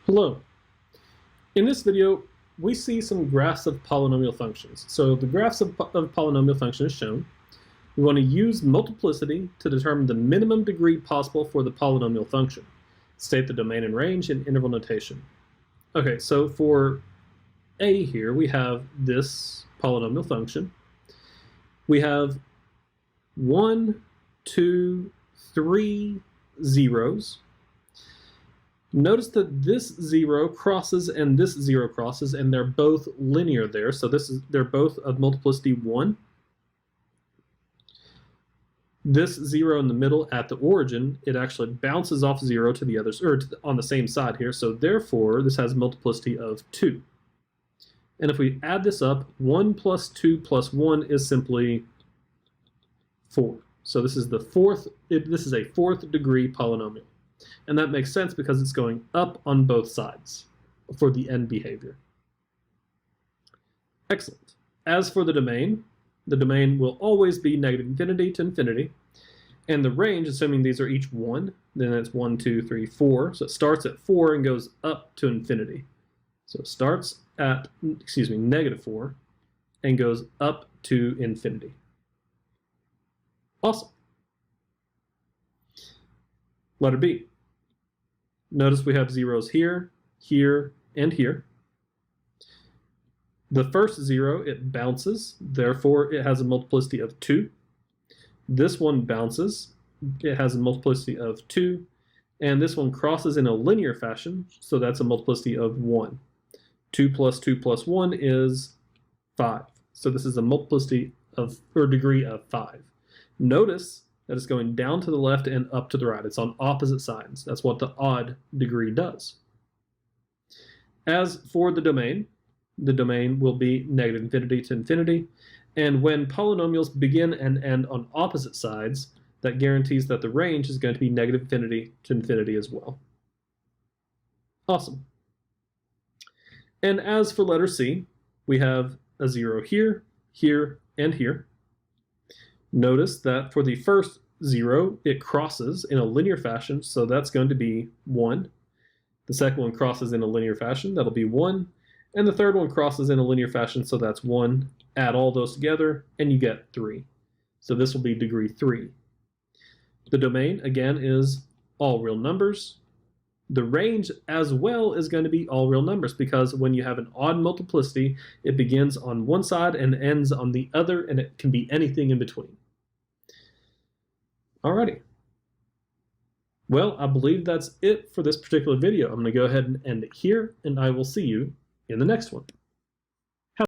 Hello. In this video, we see some graphs of polynomial functions. So the graphs of polynomial function is shown. We want to use multiplicity to determine the minimum degree possible for the polynomial function. State the domain and range in interval notation. Okay, so for a here, we have this polynomial function. We have 1, 2, 3 zeros. Notice that this 0 crosses and this 0 crosses, and they're both linear there. So they're both of multiplicity 1. This 0 in the middle at the origin, it actually bounces off 0 to the others, or on the same side here. So therefore, this has multiplicity of 2. And if we add this up, 1 plus 2 plus 1 is simply 4. So this is the this is a fourth degree polynomial. And that makes sense because it's going up on both sides for the end behavior. Excellent. As for the domain will always be negative infinity to infinity. And the range, assuming these are each 1, then it's 1, 2, 3, 4. So it starts at 4 and goes up to infinity. So it starts at, negative 4 and goes up to infinity. Awesome. Letter B. Notice we have zeros here, here, and here. The first 0, it bounces, therefore it has a multiplicity of 2. This one bounces, it has a multiplicity of 2. And this one crosses in a linear fashion, so that's a multiplicity of 1. 2 plus 2 plus 1 is 5. So this is a multiplicity of, or degree of 5. Notice that it's going down to the left and up to the right. It's on opposite sides. That's what the odd degree does. As for the domain will be negative infinity to infinity. And when polynomials begin and end on opposite sides, that guarantees that the range is going to be negative infinity to infinity as well. Awesome. And as for letter C, we have a 0 here, here, and here. Notice that for the first 0, it crosses in a linear fashion, so that's going to be 1. The second one crosses in a linear fashion, that'll be 1. And the third one crosses in a linear fashion, so that's 1. Add all those together, and you get 3. So this will be degree 3. The domain, again, is all real numbers. The range as well is going to be all real numbers, because when you have an odd multiplicity, it begins on one side and ends on the other, and it can be anything in between. Alrighty. Well, I believe that's it for this particular video. I'm going to go ahead and end it here, and I will see you in the next one.